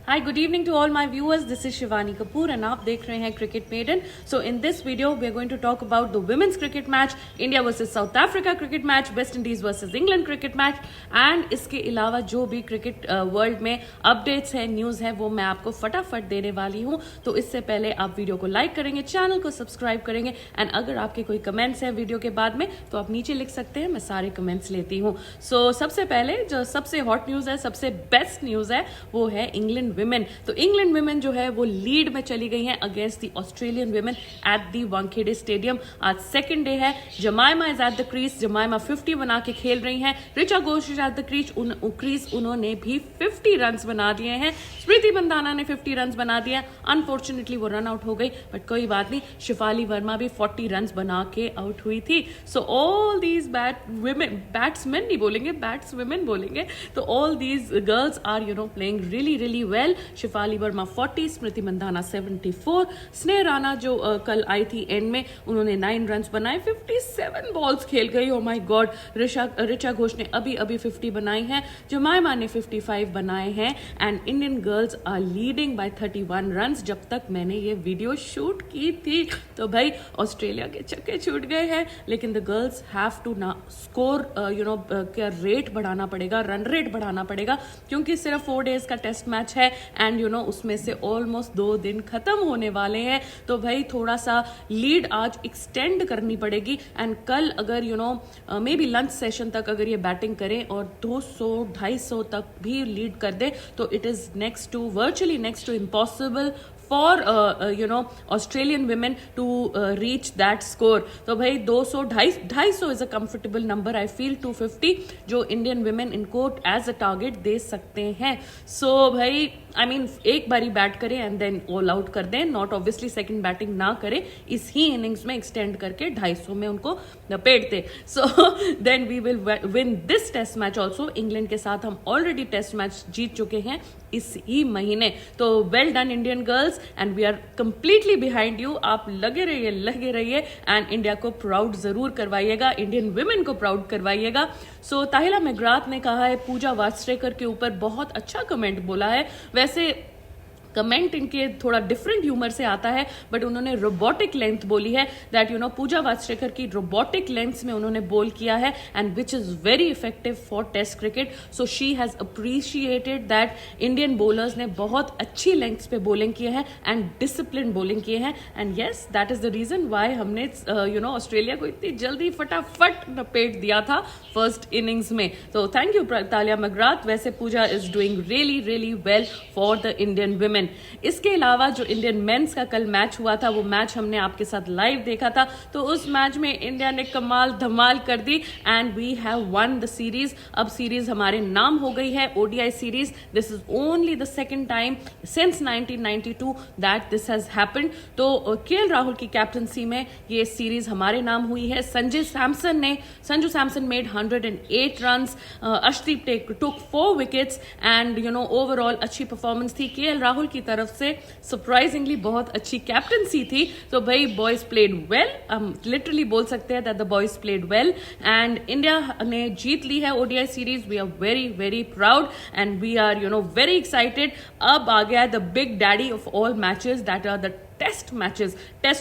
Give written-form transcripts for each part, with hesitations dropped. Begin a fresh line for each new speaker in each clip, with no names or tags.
Hi, good evening to all my viewers. This is Shivani Kapoor and आप देख रहे हैं Cricket Maiden. So in this video, we are going to talk about the women's cricket match, India versus South Africa cricket match, West Indies versus England cricket match, and इसके अलावा जो भी cricket world में updates हैं, news हैं, वो मैं आपको फटाफट देने वाली हूँ. तो इससे पहले आप वीडियो को लाइक करेंगे, चैनल को सब्सक्राइब करेंगे, एंड अगर आपके कोई कमेंट्स हैं वीडियो के बाद में तो आप नीचे लिख सकते हैं, मैं सारे कमेंट्स लेती हूँ. सो सबसे पहले जो सबसे हॉट न्यूज़ है, सबसे बेस्ट न्यूज़ है, वो है इंग्लैंड विमेन. तो इंग्लैंड विमेन जो है वो लीड में चली गई हैं against the Australian women at the Wankhede stadium. आज सेकंड डे है. जमाइमा इज एट द क्रीज. जमाइमा 50 बना के खेल रही हैं. Richa Ghosh is at the crease. उन्होंने भी 50 रन बना दिए हैं. स्मृति मंदाना ने 50 रन बना दिए. अनफॉर्चुनेटली वो रन आउट हो गई, बट कोई बात नहीं. शिफाली वर्मा भी 40 रन बना के आउट हुई थी. सो ऑल दीज बैट्समैन नहीं बोलेंगे, बैट्सवुमेन बोलेंगे. तो all these girls are playing really well. Shafali Verma 40, Smriti Mandhana 74, Sneh Rana जो कल आई थी एंड में, उन्होंने 9 रन बनाए. 57 बॉल्स खेल गई. Oh my God. Richa Ghosh ने अभी 50 बनाई हैं. जमाइमा ने 55 बनाए हैं. And Indian girls are leading by 31 run. जब तक मैंने ये वीडियो शूट की थी तो भाई ऑस्ट्रेलिया के चक्के छूट गए हैं. लेकिन द गर्ल्स हैव टू ना स्कोर क्या रेट बढ़ाना पड़ेगा, रन रेट बढ़ाना पड़ेगा, क्योंकि सिर्फ 4 डेज का टेस्ट मैच है एंड उसमें से ऑलमोस्ट 2 दिन खत्म होने वाले हैं. तो भाई थोड़ा सा लीड आज एक्सटेंड करनी पड़ेगी. एंड कल अगर मे बी लंच सेशन तक अगर ये बैटिंग करें और 200-250 तक भी लीड कर दे तो it is virtually next to impossible for Australian women to reach that score. तो भाई 200-250 is a comfortable number. I feel 250 जो Indian women इनको as a target दे सकते हैं. So भाई एक बारी बैट करें एंड देन ऑल आउट कर दें. नॉट ऑब्वियसली सेकंड बैटिंग ना करें, इस ही इनिंग्स में एक्सटेंड करके 250 में उनको लपेट दे. So then we will win this test match also. England के साथ हम ऑलरेडी टेस्ट मैच जीत चुके हैं इस ही महीने. तो well done Indian girls and we are completely behind you. आप लगे रहिए एंड इंडिया को प्राउड जरूर करवाइएगा, इंडियन विमेन को प्राउड करवाइएगा. सो ताहिला मैकग्राथ ने कहा है पूजा वास्ट्रेकर के ऊपर बहुत अच्छा कमेंट बोला है. वैसे कमेंट इनके थोड़ा डिफरेंट ह्यूमर से आता है, बट उन्होंने रोबोटिक लेंथ बोली है. दैट पूजा वास्ट्रेकर की रोबोटिक लेंथ में उन्होंने बोल किया है and which is very effective for test cricket. So she has appreciated that Indian bowlers ने बहुत अच्छी लेंथ्स पे बॉलिंग किए हैं एंड डिसिप्लिन बॉलिंग किए हैं. And yes, that is the reason why हमने ऑस्ट्रेलिया को इतनी जल्दी फटाफट लपेट दिया था फर्स्ट इनिंग्स में. तो थैंक यू तालिया मैकग्राथ. वैसे Pooja is doing really well for the Indian women. इसके अलावा जो इंडियन मेंस का कल मैच हुआ था, वो मैच हमने आपके साथ लाइव देखा था. तो उस मैच में इंडिया ने कमाल धमाल कर दी and we have won the series. अब सीरीज हमारे नाम हो गई है ODI series. This is only the second time since 1992 that this has happened. तो केएल राहुल की कैप्टनसी में ये सीरीज हमारे नाम हुई है. Sanju Samson made 108 run. Arshdeep took 4 wickets and overall अच्छी परफॉर्मेंस थी केएल राहुल की तरफ से. सरप्राइजिंगली बहुत अच्छी कैप्टनसी थी. तो भाई बॉयज प्लेड वेल. हम लिटरली बोल सकते हैं that the boys played well and India ने जीत ली है ODI series. We are very proud and we are very excited. अब आ गया the big daddy of all matches that are the test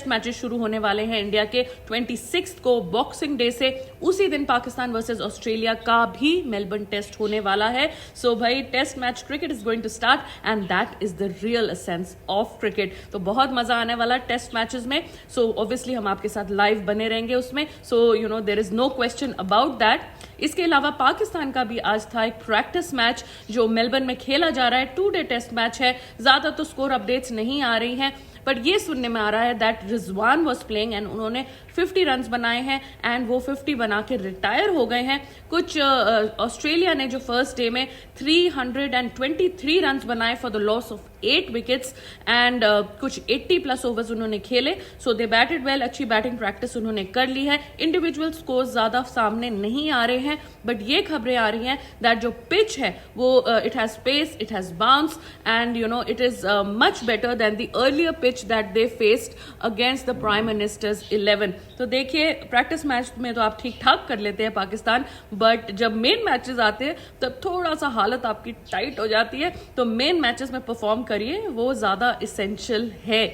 matches शुरू होने वाले हैं इंडिया के 26 को बॉक्सिंग डे से. उसी दिन पाकिस्तान वर्सेस ऑस्ट्रेलिया का भी मेलबर्न टेस्ट होने वाला है. सो भाई test match cricket is going to start and that is the real essence of cricket. तो बहुत मजा आने वाला टेस्ट मैचेस में. सो ऑब्वियसली हम आपके साथ लाइव बने रहेंगे उसमें. So there is no question about that. इसके अलावा पाकिस्तान का भी आज था एक प्रैक्टिस मैच जो मेलबर्न में खेला जा रहा है. 2 डे टेस्ट मैच है. ज्यादा तो स्कोर अपडेट्स नहीं आ रही हैं, बट ये सुनने में आ रहा है that Rizwan was playing and उन्होंने 50 रन बनाए हैं एंड वो 50 बना के रिटायर हो गए हैं. कुछ ऑस्ट्रेलिया ने जो फर्स्ट डे में 323 रन बनाए for the loss of 8 wickets and कुछ 80+ ओवर्स उन्होंने खेले. सो दे बैटेड वेल. अच्छी बैटिंग प्रैक्टिस उन्होंने कर ली है. इंडिविजुअल स्कोर्स ज्यादा सामने नहीं आ रहे हैं, बट ये खबरें आ रही हैं दैट जो पिच है वो it has pace, it has bounce and it is much better than the earlier pitch that they faced against the prime minister's 11. तो देखिए प्रैक्टिस मैच में तो आप ठीक ठाक कर लेते हैं पाकिस्तान, बट जब मेन मैचेस आते हैं तब थोड़ा सा हालत आपकी टाइट हो जाती है। तो मेन मैचेस में परफॉर्म करिए, वो ज़्यादा इसेंशियल है।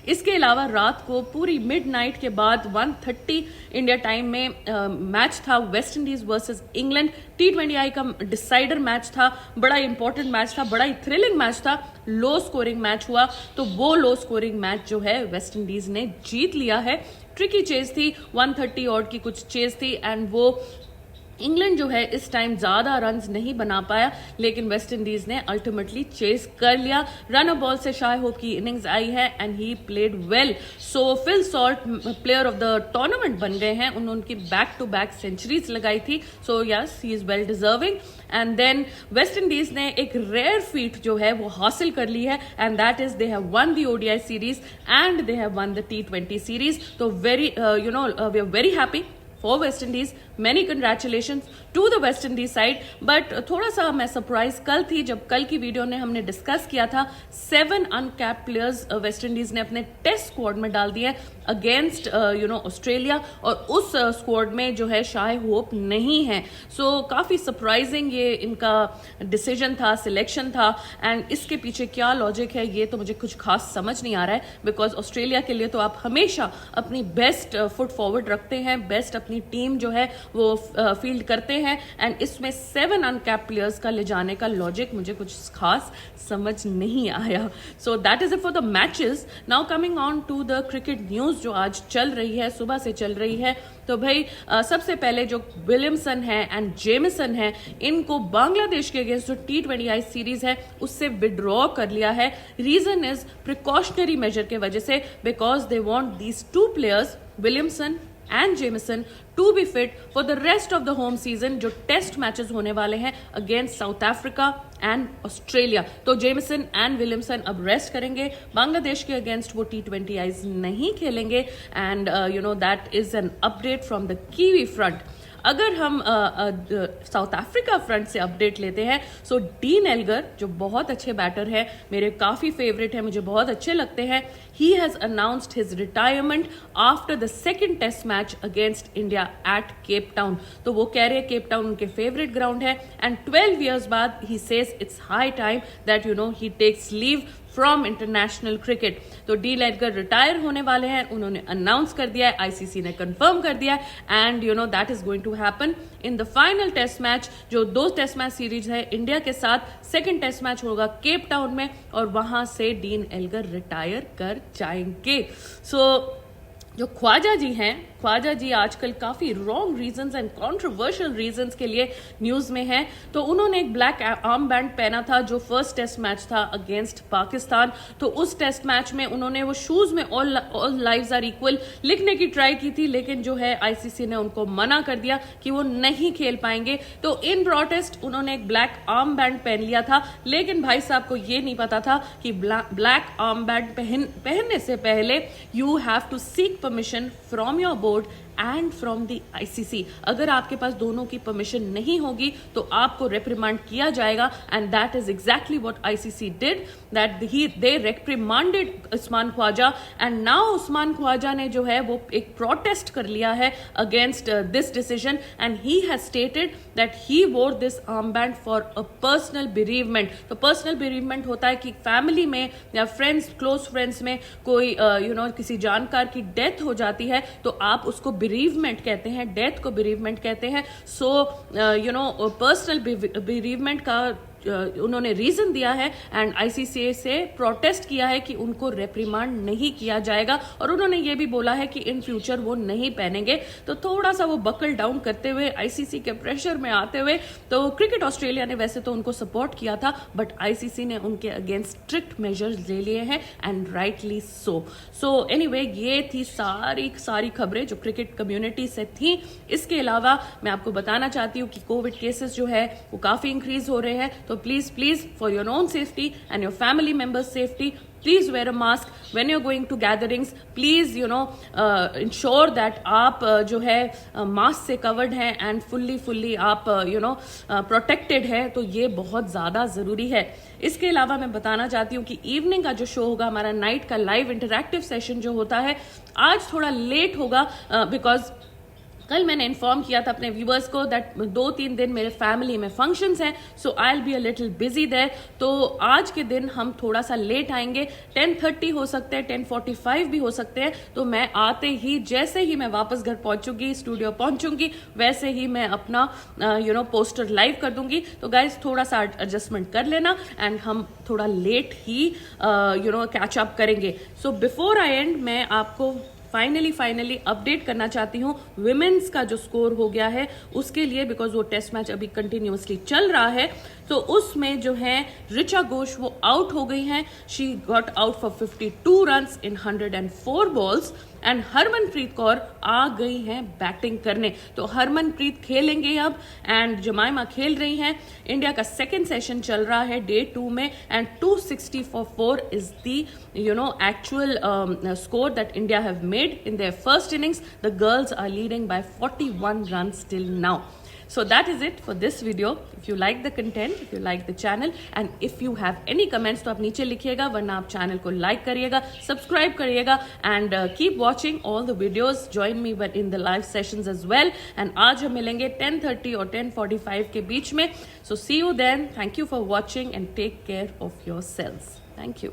इसके अलावा रात को पूरी मिडनाइट के बाद 1:30 इंडिया टाइम में मैच था West Indies versus England. T20I का डिसाइडर मैच था, बड़ा इंपॉर्टेंट मैच था, बड़ा ही थ्रिलिंग मैच था, लो स्कोरिंग मैच हुआ। तो वो लो स्कोरिंग मैच जो है वेस्ट इंडीज ने जीत लिया है। ट्रिकी चेज थी, 130 ऑड की कुछ चेज थी, एंड वो इंग्लैंड जो है इस टाइम ज्यादा रन्स नहीं बना पाया, लेकिन वेस्ट इंडीज ने अल्टीमेटली चेस कर लिया। रनर बॉल से शाय होप की इनिंग्स आई है and he played well. So Phil Salt player of the tournament बन गए हैं, उनकी बैक टू बैक सेंचुरीज लगाई थी। So yes, he is well deserving. And then West Indies ने एक रेयर फीट जो है वो हासिल कर ली है, and that is they have won the ODI series and they have won the T20 series. तो very we are very happy for West Indies. Many congratulations to the West Indies side. But थोड़ा सा मैं surprise कल थी जब कल की video ने हमने डिस्कस किया था 7 अनकैप्ड प्लेयर्स वेस्ट इंडीज ने अपने टेस्ट स्क्वाड में डाल दिए अगेंस्ट ऑस्ट्रेलिया, और उस स्क्वाड में जो है शाय होप नहीं है। सो काफी सरप्राइजिंग ये इनका डिसीजन था, सिलेक्शन था, एंड इसके पीछे क्या लॉजिक है ये तो मुझे कुछ खास समझ नहीं आ रहा है, बिकॉज ऑस्ट्रेलिया के लिए तो आप हमेशा अपनी बेस्ट फुट फॉरवर्ड रखते हैं, बेस्ट अपनी टीम जो है वो फील्ड करते हैं, एंड इसमें 7 अनकैप्ड प्लेयर्स का ले जाने का लॉजिक मुझे कुछ खास समझ नहीं आया। So that is it for the matches. Now coming on to the cricket news जो आज चल रही है, सुबह से चल रही है। तो भाई सबसे पहले जो विलियमसन है एंड जेमिसन है, इनको बांग्लादेश के अगेंस्ट जो T20I सीरीज है उससे विड्रॉ कर लिया है। रीजन इज प्रिकॉशनरी मेजर के वजह से, because they want these 2 players Williamson and Jamieson to be fit for the rest of the home season, जो टेस्ट मैचेस होने वाले हैं against South Africa and Australia. तो जेमिसन एंड विलियमसन अब rest करेंगे, बांग्लादेश के अगेंस्ट वो T20Is नहीं खेलेंगे, and that is an update from the Kiwi front. अगर हम साउथ अफ्रीका फ्रंट से अपडेट लेते हैं, सो डीन एल्गर जो बहुत अच्छे बैटर है, मेरे काफी फेवरेट है, मुझे बहुत अच्छे लगते हैं, he has announced his retirement after the second test match against India at Cape Town. तो वो कह रहे हैं केप टाउन उनके फेवरेट ग्राउंड है, एंड 12 ईयर्स बाद he says it's high time that he takes leave from international cricket. तो Dean Elgar retire होने वाले हैं, उन्होंने अनाउंस कर दिया है, ICC ने कंफर्म कर दिया है, and that is going to happen in the final test match. जो 2 टेस्ट मैच सीरीज है इंडिया के साथ, सेकंड टेस्ट मैच होगा केप टाउन में, और वहां से डीन एल्गर रिटायर कर जाएंगे। सो जो ख्वाजा जी हैं, ख्वाजा जी आजकल काफी wrong reasons and controversial reasons के लिए न्यूज में हैं। तो उन्होंने एक ब्लैक आर्म बैंड पहना था जो फर्स्ट टेस्ट मैच था अगेंस्ट पाकिस्तान। तो उस टेस्ट मैच में उन्होंने वो शूज में ऑल लाइव्स आर इक्वल लिखने की ट्राई की थी, लेकिन जो है ICC ने उनको मना कर दिया कि वो नहीं खेल पाएंगे। तो इन प्रोटेस्ट उन्होंने एक ब्लैक आर्म बैंड पहन लिया था, लेकिन भाई साहब को ये नहीं पता था कि ब्लैक आर्म बैंड पहनने से पहले you have to seek permission from your board and from the ICC। अगर आपके पास दोनों की परमिशन नहीं होगी तो आपको रेप्रिमांड किया जाएगा, and that is exactly what ICC did, that they reprimanded Usman Khawaja, and now Usman Khawaja ने जो है वो एक प्रोटेस्ट कर लिया है against this decision, and he has stated that he wore this arm band for a personal bereavement. तो पर्सनल बेरीवमेंट होता है कि फैमिली में या फ्रेंड्स, क्लोज फ्रेंड्स में कोई किसी जानकार की डेथ हो जाती है तो आप उसको बेरीवमेंट कहते हैं, डेथ को बेरीवमेंट कहते हैं। सो पर्सनल बेरीवमेंट का उन्होंने रीजन दिया है, एंड ICC से प्रोटेस्ट किया है कि उनको रेप्रिमांड नहीं किया जाएगा, और उन्होंने ये भी बोला है कि इन फ्यूचर वो नहीं पहनेंगे। तो थोड़ा सा वो बकल डाउन करते हुए, ICC के प्रेशर में आते हुए, तो क्रिकेट ऑस्ट्रेलिया ने वैसे तो उनको सपोर्ट किया था, बट ICC ने उनके अगेंस्ट स्ट्रिक्ट मेजर्स ले लिए हैं, एंड राइटली सो एनीवे, ये थी सारी खबरें जो क्रिकेट कम्युनिटी से थी। इसके अलावा मैं आपको बताना चाहती हूँ कि कोविड केसेस जो है वो काफी इंक्रीज हो रहे हैं। तो तो please for your own safety and your family members safety, please wear a mask when you are going to gatherings. Please ensure that आप जो है मास्क से कवर्ड हैं एंड फुल्ली आप प्रोटेक्टेड है, तो ये बहुत ज्यादा जरूरी है। इसके अलावा मैं बताना चाहती हूँ कि इवनिंग का जो शो होगा, हमारा नाइट का लाइव इंटरैक्टिव सेशन जो होता है, आज थोड़ा लेट होगा बिकॉज कल मैंने इन्फॉर्म किया था अपने व्यूअर्स को दैट 2-3 दिन मेरे फैमिली में फंक्शंस हैं, so I will be a little busy there. तो आज के दिन हम थोड़ा सा लेट आएंगे, 10:30 हो सकते हैं, 10:45 भी हो सकते हैं। तो मैं आते ही, जैसे ही मैं वापस घर पहुंचूंगी, स्टूडियो पहुंचूंगी, वैसे ही मैं अपना पोस्टर लाइव कर दूंगी। तो गाइज थोड़ा सा एडजस्टमेंट कर लेना एंड हम थोड़ा लेट ही कैच अप करेंगे। सो बिफोर आई एंड, मैं आपको फाइनली अपडेट करना चाहती हूँ विमेन्स का जो स्कोर हो गया है उसके लिए, बिकॉज वो टेस्ट मैच अभी कंटिन्यूअसली चल रहा है। तो उसमें जो है ऋचा घोष वो आउट हो गई हैं, she got out for 52 runs in 104 balls and Harmanpreet Kaur आ गई हैं बैटिंग करने। तो हरमनप्रीत खेलेंगे अब एंड जमाइमा खेल रही हैं। इंडिया का सेकेंड सेशन चल रहा है डे 2 में and 260 for 4 is the actual score that India have made in their first innings. The girls are leading by 41 runs till now. So that is it for this video. If you like the content, if you like the channel and if you have any comments, तो आप नीचे लिखिएगा, वरना आप channel को like करिएगा, subscribe करिएगा and keep watching all the videos. Join me but in the live sessions as well. And आज हम मिलेंगे 10:30 और 10:45 के बीच में। So see you then. Thank you for watching and take care of yourselves. Thank you.